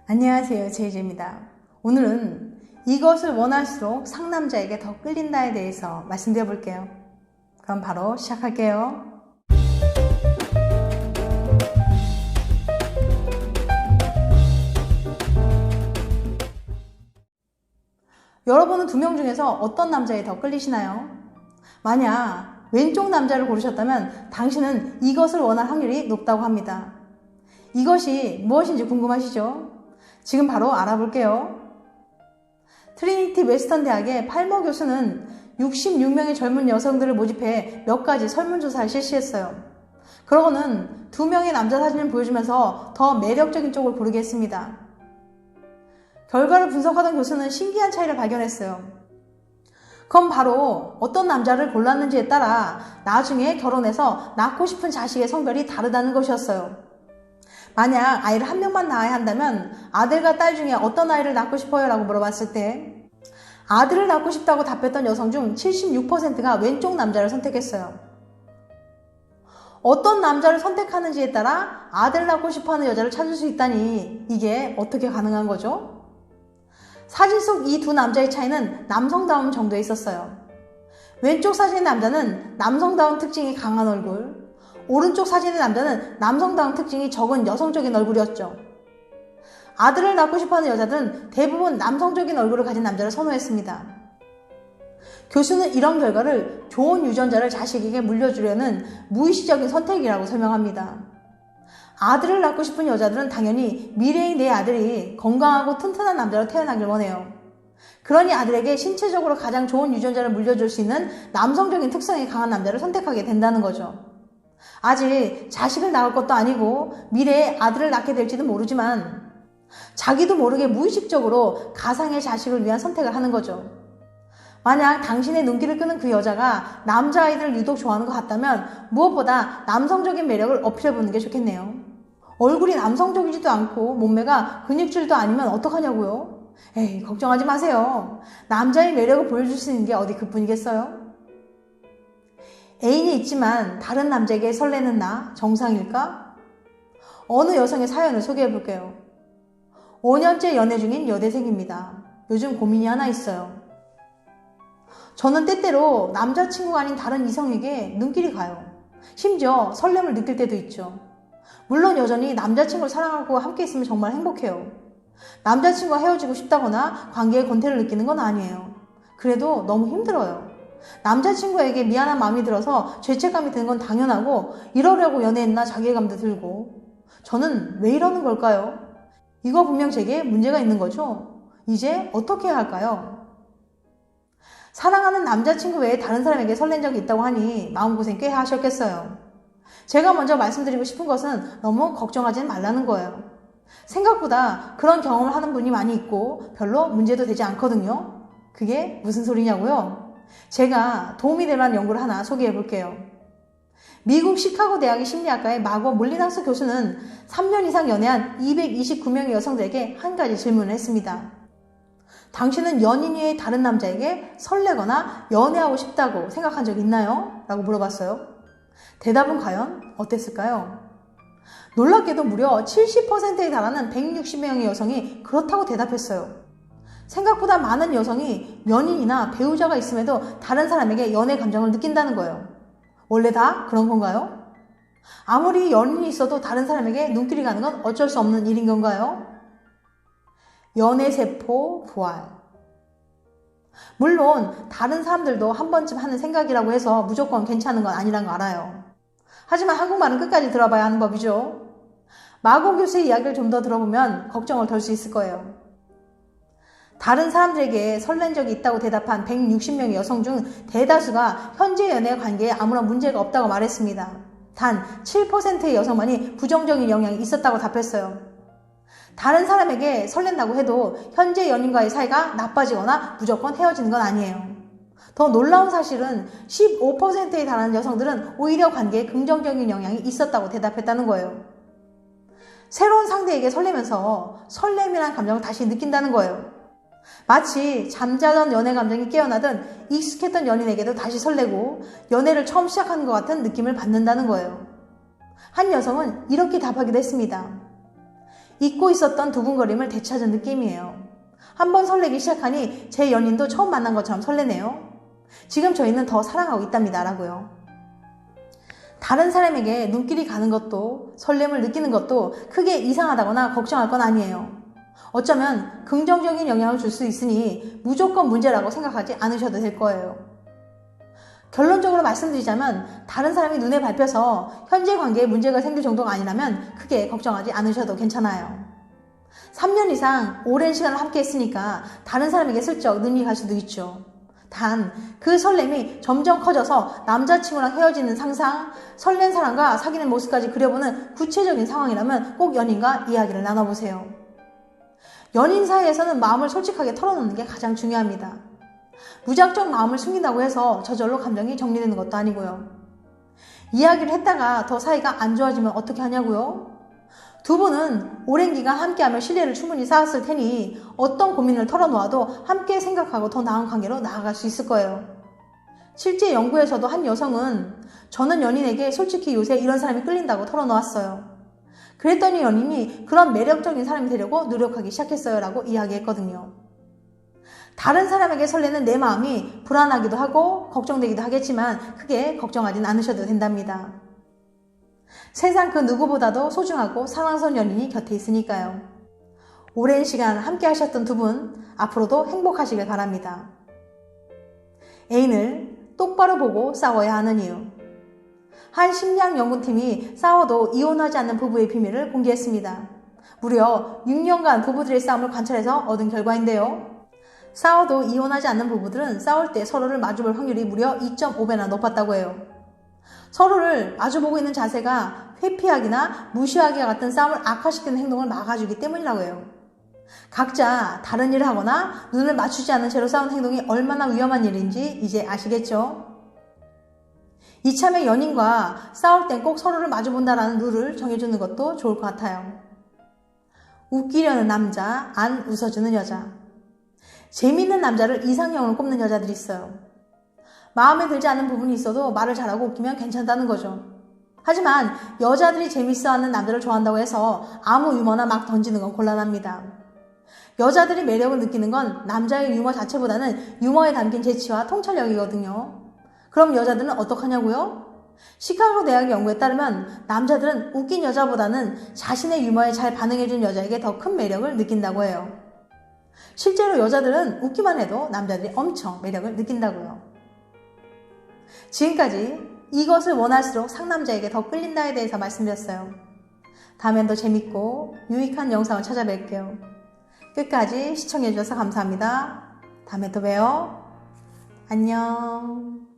안녕하세요, 제이제입니다. 오늘은 이것을 원할수록 상남자에게 더 끌린다에 대해서 말씀드려 볼게요. 그럼 바로 시작할게요. 여러분은 두 명 중에서 어떤 남자에 더 끌리시나요? 만약 왼쪽 남자를 고르셨다면 당신은 이것을 원할 확률이 높다고 합니다. 이것이 무엇인지 궁금하시죠? 지금 바로 알아볼게요. 트리니티 웨스턴 대학의 팔머 교수는 66명의 젊은 여성들을 모집해 몇 가지 설문조사를 실시했어요. 그러고는 2명의 남자 사진을 보여주면서 더 매력적인 쪽을 고르게 했습니다. 결과를 분석하던 교수는 신기한 차이를 발견했어요. 그건 바로 어떤 남자를 골랐는지에 따라 나중에 결혼해서 낳고 싶은 자식의 성별이 다르다는 것이었어요. 만약 아이를 한 명만 낳아야 한다면 아들과 딸 중에 어떤 아이를 낳고 싶어요? 라고 물어봤을 때 아들을 낳고 싶다고 답했던 여성 중 76%가 왼쪽 남자를 선택했어요. 어떤 남자를 선택하는지에 따라 아들을 낳고 싶어하는 여자를 찾을 수 있다니 이게 어떻게 가능한 거죠? 사진 속 이 두 남자의 차이는 남성다움 정도에 있었어요. 왼쪽 사진의 남자는 남성다운 특징이 강한 얼굴, 오른쪽 사진의 남자는 남성다운 특징이 적은 여성적인 얼굴이었죠. 아들을 낳고 싶어하는 여자들은 대부분 남성적인 얼굴을 가진 남자를 선호했습니다. 교수는 이런 결과를 좋은 유전자를 자식에게 물려주려는 무의식적인 선택이라고 설명합니다. 아들을 낳고 싶은 여자들은 당연히 미래의 내 아들이 건강하고 튼튼한 남자로 태어나길 원해요. 그러니 아들에게 신체적으로 가장 좋은 유전자를 물려줄 수 있는 남성적인 특성이 강한 남자를 선택하게 된다는 거죠. 아직 자식을 낳을 것도 아니고 미래에 아들을 낳게 될지도 모르지만 자기도 모르게 무의식적으로 가상의 자식을 위한 선택을 하는 거죠. 만약 당신의 눈길을 끄는 그 여자가 남자아이들을 유독 좋아하는 것 같다면 무엇보다 남성적인 매력을 어필해보는 게 좋겠네요. 얼굴이 남성적이지도 않고 몸매가 근육질도 아니면 어떡하냐고요? 에이, 걱정하지 마세요. 남자의 매력을 보여줄 수 있는 게 어디 그뿐이겠어요? 애인이 있지만 다른 남자에게 설레는 나 정상일까? 어느 여성의 사연을 소개해 볼게요. 5년째 연애 중인 여대생입니다. 요즘 고민이 하나 있어요. 저는 때때로 남자친구가 아닌 다른 이성에게 눈길이 가요. 심지어 설렘을 느낄 때도 있죠. 물론 여전히 남자친구를 사랑하고 함께 있으면 정말 행복해요. 남자친구와 헤어지고 싶다거나 관계에 권태를 느끼는 건 아니에요. 그래도 너무 힘들어요. 남자친구에게 미안한 마음이 들어서 죄책감이 드는 건 당연하고 이러려고 연애했나 자괴감도 들고 저는 왜 이러는 걸까요? 이거 분명 제게 문제가 있는 거죠? 이제 어떻게 해야 할까요? 사랑하는 남자친구 외에 다른 사람에게 설렌 적이 있다고 하니 마음고생 꽤 하셨겠어요. 제가 먼저 말씀드리고 싶은 것은 너무 걱정하지 말라는 거예요. 생각보다 그런 경험을 하는 분이 많이 있고 별로 문제도 되지 않거든요. 그게 무슨 소리냐고요? 제가 도움이 될 만한 연구를 하나 소개해 볼게요. 미국 시카고 대학의 심리학과의 마고 몰리낙스 교수는 3년 이상 연애한 229명의 여성들에게 한 가지 질문을 했습니다. 당신은 연인 외의 다른 남자에게 설레거나 연애하고 싶다고 생각한 적 있나요? 라고 물어봤어요. 대답은 과연 어땠을까요? 놀랍게도 무려 70%에 달하는 160명의 여성이 그렇다고 대답했어요. 생각보다 많은 여성이 연인이나 배우자가 있음에도 다른 사람에게 연애 감정을 느낀다는 거예요. 원래 다 그런 건가요? 아무리 연인이 있어도 다른 사람에게 눈길이 가는 건 어쩔 수 없는 일인 건가요? 연애세포 부활. 물론 다른 사람들도 한 번쯤 하는 생각이라고 해서 무조건 괜찮은 건 아니란 거 알아요. 하지만 한국말은 끝까지 들어봐야 하는 법이죠. 마고 교수의 이야기를 좀 더 들어보면 걱정을 덜 수 있을 거예요. 다른 사람들에게 설렌 적이 있다고 대답한 160명의 여성 중 대다수가 현재 연애 관계에 아무런 문제가 없다고 말했습니다. 단 7%의 여성만이 부정적인 영향이 있었다고 답했어요. 다른 사람에게 설렌다고 해도 현재 연인과의 사이가 나빠지거나 무조건 헤어지는 건 아니에요. 더 놀라운 사실은 15%에 달하는 여성들은 오히려 관계에 긍정적인 영향이 있었다고 대답했다는 거예요. 새로운 상대에게 설레면서 설렘이라는 감정을 다시 느낀다는 거예요. 마치 잠자던 연애 감정이 깨어나듯 익숙했던 연인에게도 다시 설레고 연애를 처음 시작하는 것 같은 느낌을 받는다는 거예요. 한 여성은 이렇게 답하기도 했습니다. 잊고 있었던 두근거림을 되찾은 느낌이에요. 한번 설레기 시작하니 제 연인도 처음 만난 것처럼 설레네요. 지금 저희는 더 사랑하고 있답니다. 라고요. 다른 사람에게 눈길이 가는 것도 설렘을 느끼는 것도 크게 이상하다거나 걱정할 건 아니에요. 어쩌면 긍정적인 영향을 줄 수 있으니 무조건 문제라고 생각하지 않으셔도 될 거예요. 결론적으로 말씀드리자면 다른 사람이 눈에 밟혀서 현재 관계에 문제가 생길 정도가 아니라면 크게 걱정하지 않으셔도 괜찮아요. 3년 이상 오랜 시간을 함께 했으니까 다른 사람에게 슬쩍 눈이 갈 수도 있죠. 단 그 설렘이 점점 커져서 남자친구랑 헤어지는 상상, 설렌 사람과 사귀는 모습까지 그려보는 구체적인 상황이라면 꼭 연인과 이야기를 나눠보세요. 연인 사이에서는 마음을 솔직하게 털어놓는 게 가장 중요합니다. 무작정 마음을 숨긴다고 해서 저절로 감정이 정리되는 것도 아니고요. 이야기를 했다가 더 사이가 안 좋아지면 어떻게 하냐고요? 두 분은 오랜 기간 함께하며 신뢰를 충분히 쌓았을 테니 어떤 고민을 털어놓아도 함께 생각하고 더 나은 관계로 나아갈 수 있을 거예요. 실제 연구에서도 한 여성은 저는 연인에게 솔직히 요새 이런 사람이 끌린다고 털어놓았어요. 그랬더니 연인이 그런 매력적인 사람이 되려고 노력하기 시작했어요 라고 이야기했거든요. 다른 사람에게 설레는 내 마음이 불안하기도 하고 걱정되기도 하겠지만 크게 걱정하진 않으셔도 된답니다. 세상 그 누구보다도 소중하고 사랑스러운 연인이 곁에 있으니까요. 오랜 시간 함께 하셨던 두 분 앞으로도 행복하시길 바랍니다. 애인을 똑바로 보고 싸워야 하는 이유. 한 심리학 연구팀이 싸워도 이혼하지 않는 부부의 비밀을 공개했습니다. 무려 6년간 부부들의 싸움을 관찰해서 얻은 결과인데요. 싸워도 이혼하지 않는 부부들은 싸울 때 서로를 마주볼 확률이 무려 2.5배나 높았다고 해요. 서로를 마주보고 있는 자세가 회피하기나 무시하기와 같은 싸움을 악화시키는 행동을 막아주기 때문이라고 해요. 각자 다른 일을 하거나 눈을 맞추지 않는 채로 싸우는 행동이 얼마나 위험한 일인지 이제 아시겠죠? 이참에 연인과 싸울 땐 꼭 서로를 마주본다라는 룰을 정해주는 것도 좋을 것 같아요. 웃기려는 남자, 안 웃어주는 여자. 재미있는 남자를 이상형으로 꼽는 여자들이 있어요. 마음에 들지 않는 부분이 있어도 말을 잘하고 웃기면 괜찮다는 거죠. 하지만 여자들이 재밌어하는 남자를 좋아한다고 해서 아무 유머나 막 던지는 건 곤란합니다. 여자들이 매력을 느끼는 건 남자의 유머 자체보다는 유머에 담긴 재치와 통찰력이거든요. 그럼 여자들은 어떡하냐고요? 시카고 대학 연구에 따르면 남자들은 웃긴 여자보다는 자신의 유머에 잘 반응해준 여자에게 더 큰 매력을 느낀다고 해요. 실제로 여자들은 웃기만 해도 남자들이 엄청 매력을 느낀다고요. 지금까지 이것을 원할수록 상남자에게 더 끌린다에 대해서 말씀드렸어요. 다음엔 더 재밌고 유익한 영상을 찾아뵐게요. 끝까지 시청해주셔서 감사합니다. 다음에 또 봬요. 안녕.